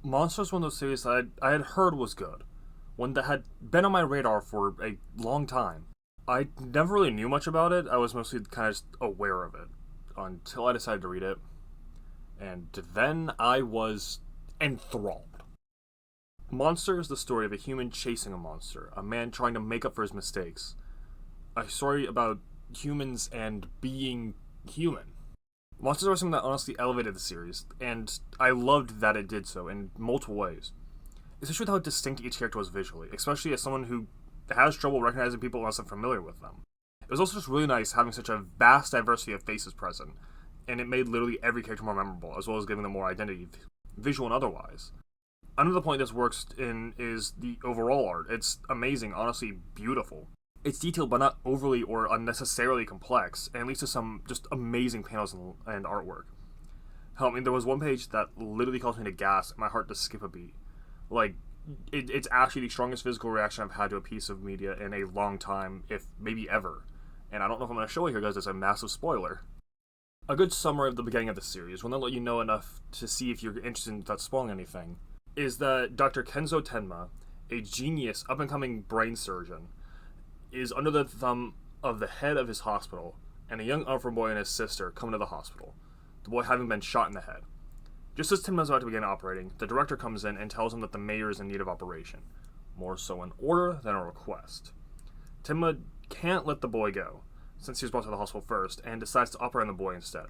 Monster is one of those series that I had heard was good, one that had been on my radar for a long time. I never really knew much about it. I was mostly kind of just aware of it until I decided to read it, and then I was enthralled. Monster is the story of a human chasing a monster, a man trying to make up for his mistakes. A story about humans and being human. Monsters are something that honestly elevated the series, and I loved that it did so in multiple ways. Especially with how distinct each character was visually, especially as someone who has trouble recognizing people unless I'm familiar with them. It was also just really nice having such a vast diversity of faces present, and it made literally every character more memorable, as well as giving them more identity, visual and otherwise. Another point this works in is the overall art. It's amazing, honestly beautiful. It's detailed but not overly or unnecessarily complex, and leads to some just amazing panels and artwork. Hell, I mean, there was one page that literally caused me to gasp and my heart to skip a beat. Like, it's actually the strongest physical reaction I've had to a piece of media in a long time, if maybe ever. And I don't know if I'm going to show it here because it's a massive spoiler. A good summary of the beginning of the series, one that let you know enough to see if you're interested without spoiling anything, is that Dr. Kenzo Tenma, a genius up-and-coming brain surgeon, is under the thumb of the head of his hospital, and a young orphan boy and his sister come to the hospital, the boy having been shot in the head. Just as Tenma is about to begin operating, the director comes in and tells him that the mayor is in need of operation, more so an order than a request. Tenma can't let the boy go, since he was brought to the hospital first, and decides to operate on the boy instead.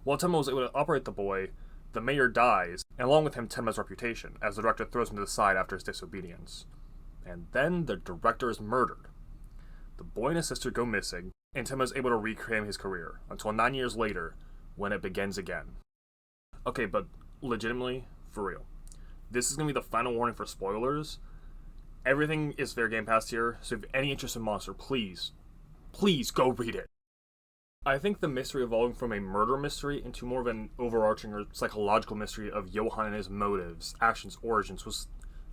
While Tenma was able to operate the boy, the mayor dies, and along with him Tenma's reputation, as the director throws him to the side after his disobedience. And then the director is murdered. The boy and his sister go missing, and Tenma is able to reclaim his career, until 9 years later, when it begins again. Okay, but legitimately, for real, this is going to be the final warning for spoilers. Everything is fair game past here, so if you have any interest in Monster, please go read it. I think the mystery evolving from a murder mystery into more of an overarching or psychological mystery of Johann and his motives, actions, origins was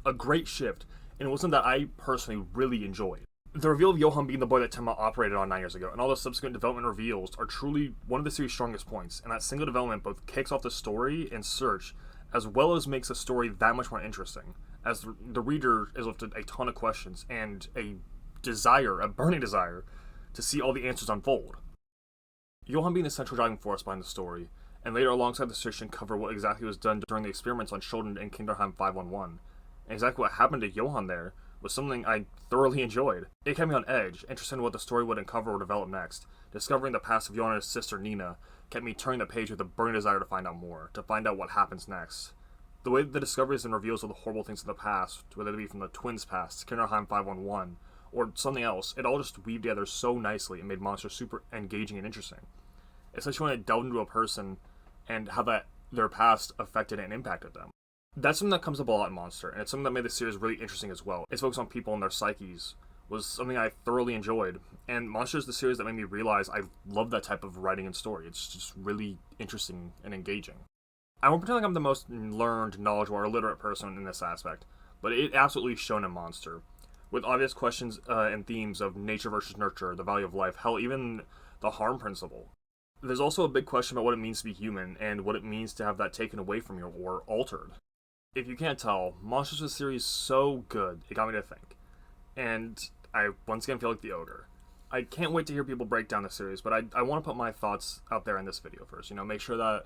a great shift, and it was something that I personally really enjoyed. The reveal of Johann being the boy that Tenma operated on 9 years ago, and all the subsequent development reveals are truly one of the series' strongest points, and that single development both kicks off the story and search, as well as makes the story that much more interesting, as the reader is left with a ton of questions, and a burning desire, to see all the answers unfold. Johann being the central driving force behind the story, and later alongside the search and cover what exactly was done during the experiments on children in Kinderheim 511, and exactly what happened to Johann there, was something I thoroughly enjoyed. It kept me on edge, interested in what the story would uncover or develop next. Discovering the past of Johann and his sister Nina kept me turning the page with a burning desire to find out more, to find out what happens next. The way the discoveries and reveals of the horrible things of the past, whether it be from the twins' past, Kinderheim 511, or something else, it all just weaved together so nicely and made Monster super engaging and interesting. Especially when it delved into a person and how their past affected and impacted them. That's something that comes up a lot in Monster, and it's something that made the series really interesting as well. Its focus on people and their psyches was something I thoroughly enjoyed, and Monster is the series that made me realize I love that type of writing and story. It's just really interesting and engaging. I won't pretend like I'm the most learned, knowledgeable, or literate person in this aspect, but it absolutely shone in Monster, with obvious questions and themes of nature versus nurture, the value of life, hell, even the harm principle. There's also a big question about what it means to be human, and what it means to have that taken away from you or altered. If you can't tell, Monsters was a series so good, it got me to think. And I once again feel like the odor. I can't wait to hear people break down the series, but I want to put my thoughts out there in this video first. Make sure that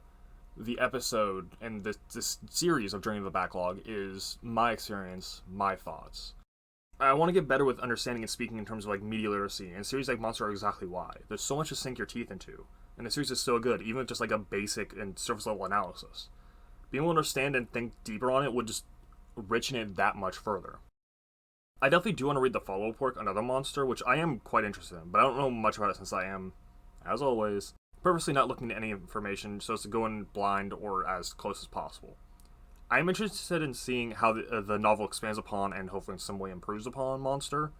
the episode and this series of Journey to the Backlog is my experience, my thoughts. I want to get better with understanding and speaking in terms of media literacy, and series like Monster are exactly why. There's so much to sink your teeth into, and the series is so good, even with just a basic and surface level analysis. Being able to understand and think deeper on it would just richen it that much further. I definitely do want to read the follow-up work, Another Monster, which I am quite interested in, but I don't know much about it since I am, as always, purposely not looking at any information so as to go in blind or as close as possible. I am interested in seeing how the novel expands upon and hopefully in some way improves upon Monster,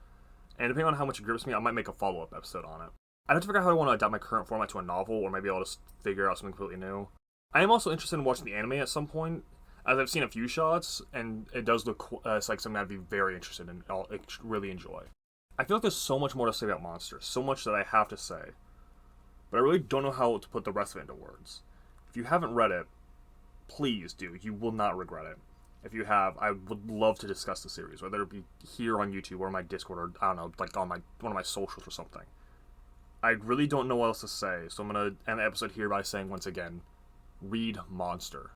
and depending on how much it grips me, I might make a follow-up episode on it. I'd have to figure out how I want to adapt my current format to a novel, or maybe I'll just figure out something completely new. I am also interested in watching the anime at some point, as I've seen a few shots, and it does look like something I'd be very interested in, I'll really enjoy. I feel like there's so much more to say about Monster, so much that I have to say, but I really don't know how to put the rest of it into words. If you haven't read it, please do, you will not regret it. If you have, I would love to discuss the series, whether it be here on YouTube or my Discord or, I don't know, like on one of my socials or something. I really don't know what else to say, so I'm going to end the episode here by saying once again, read Monster.